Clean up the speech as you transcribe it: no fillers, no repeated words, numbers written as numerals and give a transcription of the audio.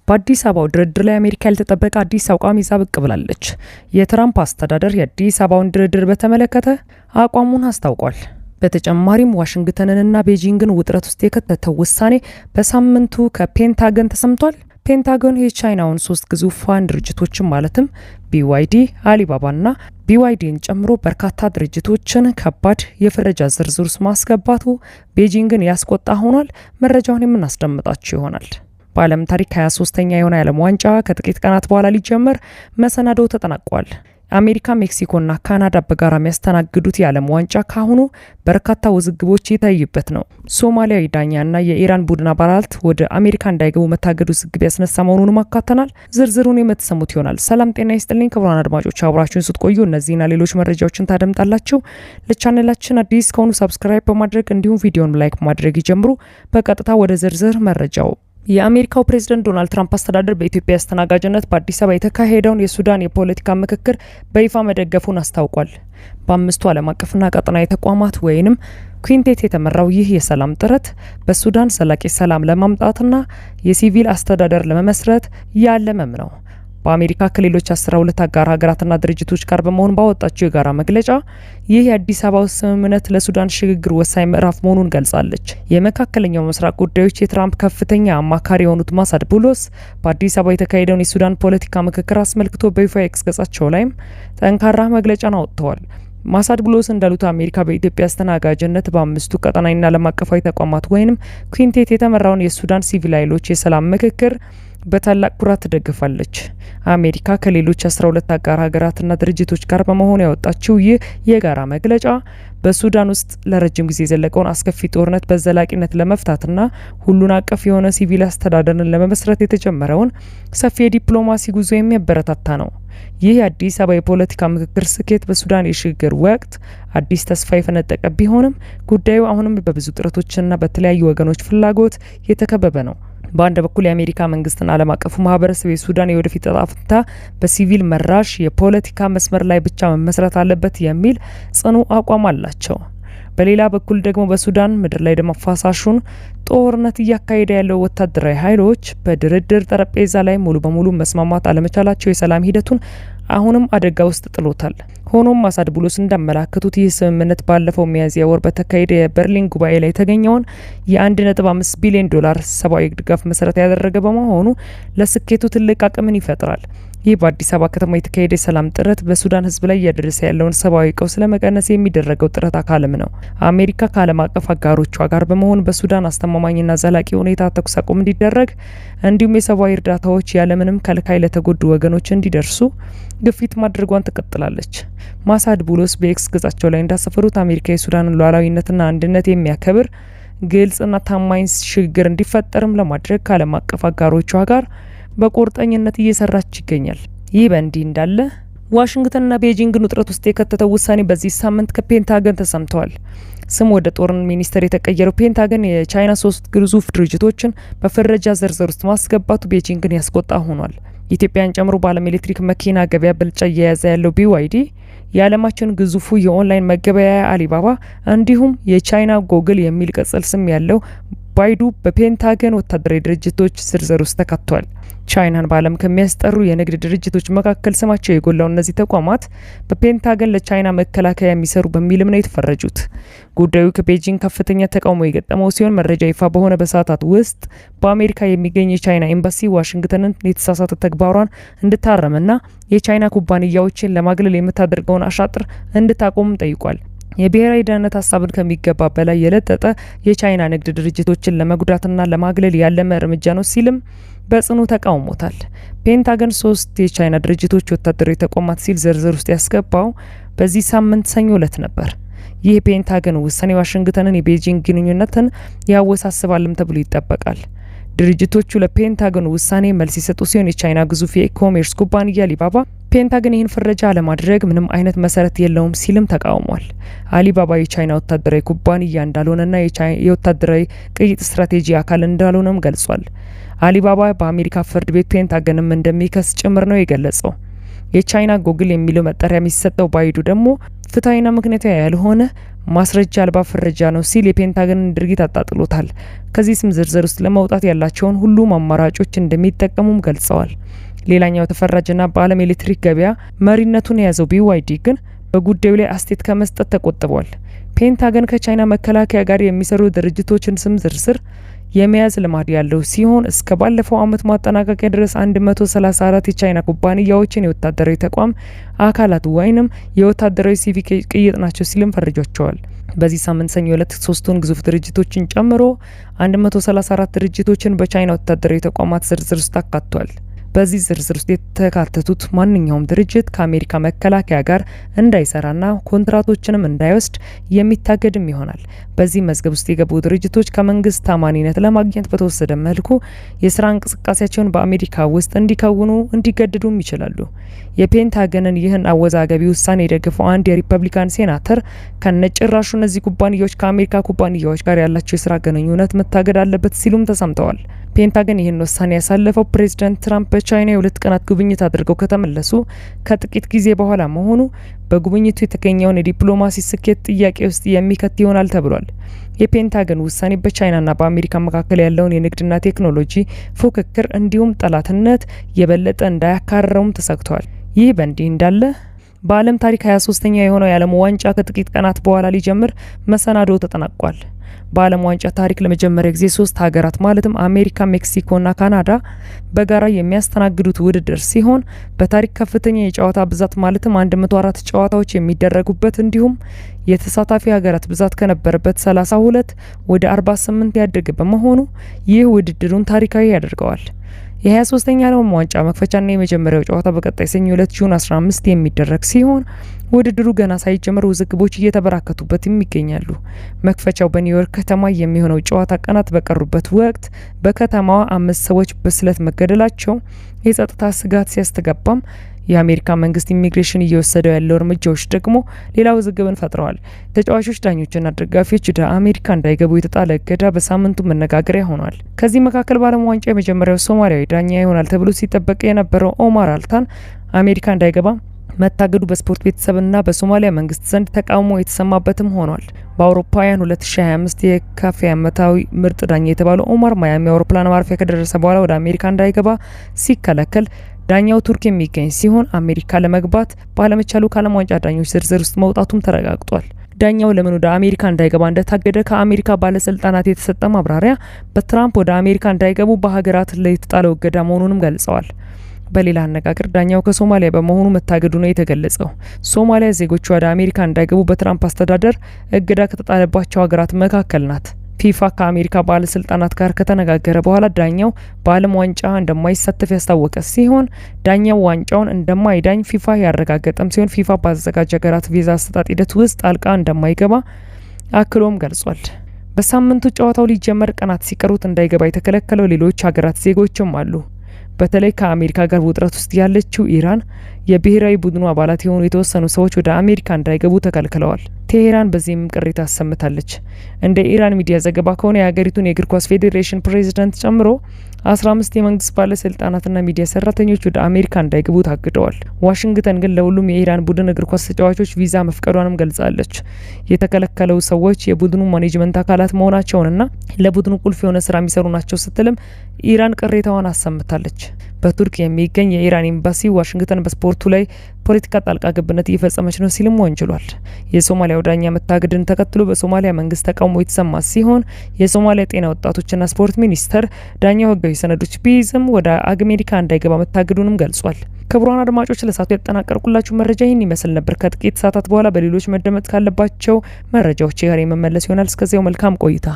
በአዲስ አበባው ድርድር ላይ አሜሪካ ያልተጠበቀ አዲስ አቋም ይዛ ብቅ ብላለች። የትራምፕ አስተዳደር የአዲስ አበባውን ድርድር በተመለከተ አቋሙን አስታውቋል። በተጨማሪም ዋሽንግተንንና ቤጂንግን ውጥረት ውስጥ የከተተው ውሳኔ በሳምንቱ ከፔንታገን ተሰምቷል። ፔንታገን የቻይናውን 3 ግዙፋን ድርጅቶችን ማለትም BYD፣ አሊባባና BYDን ጨምሮ በርካታ ድርጅቶችን ከባድ የፍረጃ ዝርዝር ውስጥ ማስገባቱ ቤጂንግን ያስቆጣ ሆኗል። መረጃውን የምናስደምጣችሁ ይሆናል። በዓለም ታሪክ 23ኛ የሆነ የዓለም ዋንጫ ከጥቂት ቀናት በኋላ ሊጀመር መሰናዶ ተጠናቋል። አሜሪካ፣ ሜክሲኮና ካናዳ በጋራ የሚያስተናግዱት የዓለም ዋንጫ ካሁኑ በርካታ ውዝግቦች የታዩበት ነው። ሶማሊያዊ ዳኛና የኢራን ቡድን አባላት ወደ አሜሪካ እንዳይገቡ መታገዱ ውዝግብ ያስነሳ መሆኑንም አካተናል። ዝርዝሩን የምትሰሙት ይሆናል። ሰላም ጤና ይስጥልኝ ክቡራን አድማጮች፣ አብራችሁን ስትቆዩ እነዚህና ሌሎች መረጃዎችን ታደምጣላችሁ። ለቻናላችን አዲስ ከሆኑ ሰብስክራይብ በማድረግ እንዲሁም ቪዲዮን ላይክ ማድረግ ይጀምሩ። በቀጥታ ወደ ዝርዝር መረጃው። የአሜሪካው ፕሬዝዳንት ዶናልድ ትራምፕ አስተዳደር በኢትዮጵያ አስተናጋጅነት በአዲስ አበባ የተካሄደውን የሱዳን የፖለቲካ ምክክር በይፋ መደገፉን አስታውቋል። በአምስቱ ዓለም አቀፍና ቀጠናዊ ተቋማት ወይንም ኩዊንቴት የተመራው ይህ የሰላም ጥረት በሱዳን ዘላቂ ሰላም ለማምጣትና የሲቪል አስተዳደር ለመመስረት ያለመም ነው። በአሜሪካ ከሌሎች 12 አጋር ሀገራትና ድርጅቶች ጋር በመሆን ባወጣችው የጋራ መግለጫ ይህ የአዲስ አበባው ስምምነት ለሱዳን ሽግግር ወሳኝ ምዕራፍ መሆኑን ገልጻለች። የመካከለኛው ምስራቅ ጉዳዮች የትራምፕ ከፍተኛ አማካሪ የሆኑት ማሳድ ቡሎስ በአዲስ አበባ የተካሄደውን የሱዳን ፖለቲካ ምክክር አስመልክቶ በይፋ ኤክስ ገጻቸው ላይም ጠንካራ መግለጫን አውጥተዋል። ማሳድ ብሎስ እንዳሉት አሜሪካ በኢትዮጵያ አስተናጋጅነት በአምስቱ ቀጠናዊና ዓለም አቀፋዊ ተቋማት ወይንም ኩዊንቴት የተመራውን የሱዳን ሲቪል ኃይሎች የሰላም ምክክር በታላቅ ኩራት ትደግፋለች። አሜሪካ ከሌሎች 12 አጋር ሀገራትና ድርጅቶች ጋር በመሆን ያወጣችው ይህ የጋራ መግለጫ በሱዳን ውስጥ ለረጅም ጊዜ የዘለቀውን አስከፊ ጦርነት በዘላቂነት ለመፍታትና ሁሉን አቀፍ የሆነ ሲቪል አስተዳደርን ለመመስረት የተጀመረውን ሰፊ የዲፕሎማሲ ጉዞ የሚያበረታታ ነው። ይህ የአዲስ አበባ የፖለቲካ ምክክር ስኬት በሱዳን የሽግግር ወቅት አዲስ ተስፋ የፈነጠቀ ቢሆንም ጉዳዩ አሁንም በብዙ ጥረቶችና በተለያዩ ወገኖች ፍላጎት የተከበበ ነው። በአንድ በኩል የአሜሪካ መንግስትና ዓለም አቀፉ ማህበረሰብ የሱዳን የወደፊት ዕጣ ፈንታ በሲቪል መራሽ የፖለቲካ መስመር ላይ ብቻ መመስረት አለበት የሚል ጽኑ አቋም አላቸው። በሌላ በኩል ደግሞ በሱዳን ምድር ላይ ደም አፋሳሹን ጦርነት እያካሄደ ያለው ወታደራዊ ኃይሎች በድርድር ጠረጴዛ ላይ ሙሉ በሙሉ መስማማት አለመቻላቸው የሰላም ሂደቱን አሁንም አደጋ ውስጥ ጥሎታል። ሆኖም ማሳድ ቡሎስ እንዳመላከቱት ይህ ስምምነት ባለፈው ሚያዝያ ወር በተካሄደ የበርሊን ጉባኤ ላይ የተገኘውን የ1.5 ቢሊዮን ዶላር ሰብአዊ ድጋፍ መሰረት ያደረገ በመሆኑ ለስኬቱ ትልቅ አቅምን ይፈጥራል። ይህ በአዲስ አበባ ከተማ የተካሄደ የሰላም ጥረት በሱዳን ሕዝብ ላይ እያደረሰ ያለውን ሰብአዊ ቀውስ ለመቀነስ የሚደረገው ጥረት አካልም ነው። አሜሪካ ከዓለም አቀፍ አጋሮቿ ጋር በመሆን በሱዳን አስተማማኝና ዘላቂ ሁኔታ ተኩስ አቁም እንዲደረግ እንዲሁም የሰብአዊ እርዳታዎች ያለምንም ከልካይ ለተጎዱ ወገኖች እንዲደርሱ ግፊት ማድረጓን ትቀጥላለች። ማሳድ ቡሎስ በኤክስ ገጻቸው ላይ እንዳሰፈሩት አሜሪካ የሱዳንን ሉዓላዊነትና አንድነት የሚያከብር ግልጽና ታማኝ ሽግግር እንዲፈጠርም ለማድረግ ከዓለም አቀፍ አጋሮቿ ጋር በቁርጠኝነት እየሰራች ይገኛል። ይህ በእንዲህ እንዳለ ዋሽንግተንና ቤጂንግን ውጥረት ውስጥ የከተተው ውሳኔ በዚህ ሳምንት ከፔንታገን ተሰምተዋል። ስም ወደ ጦር ሚኒስቴር የተቀየረው ፔንታገን የቻይና 3 ግዙፍ ድርጅቶችን በፍረጃ ዝርዝር ውስጥ ማስገባቱ ቤጂንግን ያስቆጣ ሆኗል። ኢትዮጵያን ጨምሮ በዓለም ኤሌክትሪክ መኪና ገበያ ብልጫ እየያዘ ያለው BYD፣ የዓለማችን ግዙፉ የኦንላይን መገበያያ አሊባባ እንዲሁም የቻይና ጎግል የሚል ቅጽል ስም ያለው ባይዱ በፔንታገን ወታደራዊ ድርጅቶች ዝርዝር ውስጥ ተካተዋል። ቻይናን በዓለም ከሚያስጠሩ የንግድ ድርጅቶች መካከል ስማቸው የጎላው እነዚህ ተቋማት በፔንታገን ለቻይና መከላከያ የሚሰሩ በሚልም ነው የተፈረጁት። ጉዳዩ ከቤጂንግ ከፍተኛ ተቃውሞ የገጠመው ሲሆን መረጃ ይፋ በሆነ በሰዓታት ውስጥ በአሜሪካ የሚገኝ የቻይና ኤምባሲ ዋሽንግተንን የተሳሳተ ተግባሯን እንድታረምና የቻይና ኩባንያዎችን ለማግለል የምታደርገውን አሻጥር እንድታቆም ጠይቋል። የብሔራዊ ደህንነት ሀሳብን ከሚገባ በላይ የለጠጠ የቻይና ንግድ ድርጅቶችን ለመጉዳትና ለማግለል ያለመ እርምጃ ነው ሲልም በጽኑ ተቃውሞታል። ፔንታገን 3 የቻይና ድርጅቶች ወታደራዊ ተቋማት ሲል ዝርዝር ውስጥ ያስገባው በዚህ ሳምንት ሰኞ ዕለት ነበር። ይህ የፔንታገን ውሳኔ ዋሽንግተንን የቤጂንግ ግንኙነትን ያወሳስባልም ተብሎ ይጠበቃል። ድርጅቶቹ ለፔንታገን ውሳኔ መልስ የሰጡ ሲሆን የቻይና ግዙፍ የኢኮሜርስ ኩባንያ አሊባባ ፔንታገን ይህን ፍረጃ ለማድረግ ምንም አይነት መሰረት የለውም ሲልም ተቃውሟል። አሊባባ የቻይና ወታደራዊ ኩባንያ እንዳልሆነና የወታደራዊ ቅይጥ ስትራቴጂ አካል እንዳልሆነም ገልጿል። አሊባባ በአሜሪካ ፍርድ ቤት ፔንታገንም እንደሚከስ ጭምር ነው የገለጸው። የቻይና ጎግል የሚለው መጠሪያ የሚሰጠው ባይዱ ደግሞ ፍትሐዊና ምክንያታዊ ያልሆነ ማስረጃ አልባ ፍረጃ ነው ሲል የፔንታገንን ድርጊት አጣጥሎታል። ከዚህ ስም ዝርዝር ውስጥ ለመውጣት ያላቸውን ሁሉም አማራጮች እንደሚጠቀሙም ገልጸዋል። ሌላኛው ተፈራጅና በዓለም ኤሌክትሪክ ገበያ መሪነቱን የያዘው BYD ግን በጉዳዩ ላይ አስተያየት ከመስጠት ተቆጥቧል። ፔንታገን ከቻይና መከላከያ ጋር የሚሰሩ ድርጅቶችን ስም ዝርዝር የመያዝ ልማድ ያለው ሲሆን እስከ ባለፈው ዓመት ማጠናቀቂያ ድረስ 134 የቻይና ኩባንያዎችን የወታደራዊ ተቋም አካላት ወይንም የወታደራዊ ሲቪክ ቅይጥ ናቸው ሲልም ፈርጇቸዋል። በዚህ ሳምንት ሰኞ ዕለት ሶስቱን ግዙፍ ድርጅቶችን ጨምሮ 134 ድርጅቶችን በቻይና ወታደራዊ ተቋማት ዝርዝር ውስጥ አካቷል። በዚህ ዝርዝር ውስጥ የተካተቱት ማንኛውም ድርጅት ከአሜሪካ መከላከያ ጋር እንዳይሰራና ኮንትራቶችንም እንዳይወስድ የሚታገድም ይሆናል። በዚህ መዝገብ ውስጥ የገቡ ድርጅቶች ከመንግስት ታማኒነት ለማግኘት በተወሰደ መልኩ የስራ እንቅስቃሴያቸውን በአሜሪካ ውስጥ እንዲከውኑ እንዲገደዱም ይችላሉ። የፔንታገንን ይህን አወዛጋቢ ውሳኔ የደገፈው አንድ የሪፐብሊካን ሴናተር ከነጭራሹ እነዚህ ኩባንያዎች ከአሜሪካ ኩባንያዎች ጋር ያላቸው የስራ ግንኙነት መታገድ አለበት ሲሉም ተሰምተዋል። ፔንታገን ይህን ውሳኔ ያሳለፈው ፕሬዚዳንት ትራምፕ በቻይና የ2 ቀናት ጉብኝት አድርገው ከተመለሱ ከጥቂት ጊዜ በኋላ መሆኑ በጉብኝቱ የተገኘውን የዲፕሎማሲ ስኬት ጥያቄ ውስጥ የሚከት ይሆናል ተብሏል። የፔንታገን ውሳኔ በቻይናና በአሜሪካ መካከል ያለውን የንግድና ቴክኖሎጂ ፉክክር እንዲሁም ጠላትነት የበለጠ እንዳያካርረውም ተሰግቷል። ይህ በእንዲህ እንዳለ በዓለም ታሪክ 23ኛ የሆነው የዓለም ዋንጫ ከጥቂት ቀናት በኋላ ሊጀምር መሰናዶ ተጠናቋል። በዓለም ዋንጫ ታሪክ ለመጀመሪያ ጊዜ 3 ሀገራት ማለትም አሜሪካ፣ ሜክሲኮና ካናዳ በጋራ የሚያስተናግዱት ውድድር ሲሆን በታሪክ ከፍተኛ የጨዋታ ብዛት ማለትም 104 ጨዋታዎች የሚደረጉበት እንዲሁም የተሳታፊ ሀገራት ብዛት ከነበረበት 32 ወደ 48 ያደገ በመሆኑ ይህ ውድድሩን ታሪካዊ ያደርገዋል። የ23ኛ ዓለም ዋንጫ መክፈቻና የመጀመሪያው ጨዋታ በቀጣይ ሰኞ ዕለት ጁን 15 የሚደረግ ሲሆን ውድድሩ ገና ሳይጀመር ውዝግቦች እየተበራከቱበት ይገኛሉ። መክፈቻው በኒውዮርክ ከተማ የሚሆነው ጨዋታ ቀናት በቀሩበት ወቅት በከተማዋ 5 ሰዎች በስለት መገደላቸው የጸጥታ ስጋት ሲያስተጋባም የአሜሪካ መንግስት ኢሚግሬሽን እየወሰደው ያለው እርምጃዎች ደግሞ ሌላ ውዝግብን ፈጥረዋል። ተጫዋቾች፣ ዳኞችና ደጋፊዎች ወደ አሜሪካ እንዳይገቡ የተጣለ እገዳ በሳምንቱ መነጋገሪያ ሆኗል። ከዚህ መካከል በዓለም ዋንጫ የመጀመሪያው ሶማሊያዊ ዳኛ ይሆናል ተብሎ ሲጠበቅ የነበረው ኦማር አልታን አሜሪካ እንዳይገባ መታገዱ በስፖርት ቤተሰብና በሶማሊያ መንግስት ዘንድ ተቃውሞ የተሰማበትም ሆኗል። በአውሮፓውያን 2025 የካፌ ዓመታዊ ምርጥ ዳኛ የተባለው ኦማር ማያሚ አውሮፕላን ማረፊያ ከደረሰ በኋላ ወደ አሜሪካ እንዳይገባ ሲከለከል ዳኛው ቱርክ የሚገኝ ሲሆን አሜሪካ ለመግባት ባለመቻሉ ከዓለም ዋንጫ ዳኞች ዝርዝር ውስጥ መውጣቱም ተረጋግጧል። ዳኛው ለምን ወደ አሜሪካ እንዳይገባ እንደታገደ ከአሜሪካ ባለስልጣናት የተሰጠ ማብራሪያ በትራምፕ ወደ አሜሪካ እንዳይገቡ በሀገራት ላይ የተጣለው እገዳ መሆኑንም ገልጸዋል። በሌላ አነጋገር ዳኛው ከሶማሊያ በመሆኑ መታገዱ ነው የተገለጸው። ሶማሊያ ዜጎቿ ወደ አሜሪካ እንዳይገቡ በትራምፕ አስተዳደር እገዳ ከተጣለባቸው ሀገራት መካከል ናት። ፊፋ ከአሜሪካ ባለስልጣናት ጋር ከተነጋገረ በኋላ ዳኛው በዓለም ዋንጫ እንደማይሳተፍ ያስታወቀ ሲሆን ዳኛው ዋንጫውን እንደማይዳኝ ፊፋ ያረጋገጠም ሲሆን ፊፋ በአዘጋጅ ሀገራት ቪዛ አሰጣጥ ሂደት ውስጥ ጣልቃ እንደማይገባ አክሎም ገልጿል። በሳምንቱ ጨዋታው ሊጀመር ቀናት ሲቀሩት እንዳይገባ የተከለከለው ሌሎች ሀገራት ዜጎችም አሉ። በተለይ ከአሜሪካ ጋር ውጥረት ውስጥ ያለችው ኢራን የብሔራዊ ቡድኑ አባላት የሆኑ የተወሰኑ ሰዎች ወደ አሜሪካ እንዳይገቡ ተከልክለዋል። ቴሄራን በዚህም ቅሬታ አሰምታለች። እንደ ኢራን ሚዲያ ዘገባ ከሆነ የሀገሪቱን የእግር ኳስ ፌዴሬሽን ፕሬዚዳንት ጨምሮ 15 የመንግስት ባለስልጣናትና ሚዲያ ሰራተኞች ወደ አሜሪካ እንዳይገቡ ታግደዋል። ዋሽንግተን ግን ለሁሉም የኢራን ቡድን እግር ኳስ ተጫዋቾች ቪዛ መፍቀዷንም ገልጻለች። የተከለከለው ሰዎች የቡድኑ ማኔጅመንት አካላት መሆናቸውንና ለቡድኑ ቁልፍ የሆነ ስራ የሚሰሩ ናቸው ስትልም ኢራን ቅሬታዋን አሰምታለች። በቱርክ የሚገኝ የኢራን ኤምባሲ ዋሽንግተን በስፖርቱ ላይ ፖለቲካ ጣልቃ ገብነት እየፈጸመች ነው ሲልም ወንጅሏል። የሶማሊያው ዳኛ መታገድን ተከትሎ በሶማሊያ መንግስት ተቃውሞ የተሰማ ሲሆን የሶማሊያ ጤና ወጣቶችና ስፖርት ሚኒስቴር ዳኛው ህጋዊ ሰነዶች ቢይዝም ወደ አሜሪካ እንዳይገባ መታገዱንም ገልጿል። ክቡራን አድማጮች ለሰዓቱ ያጠናቀርኩላችሁ መረጃ ይህን ይመስል ነበር። ከጥቂት ሰዓታት በኋላ በሌሎች መደመጥ ካለባቸው መረጃዎች ጋር የመመለስ ይሆናል። እስከዚያው መልካም ቆይታ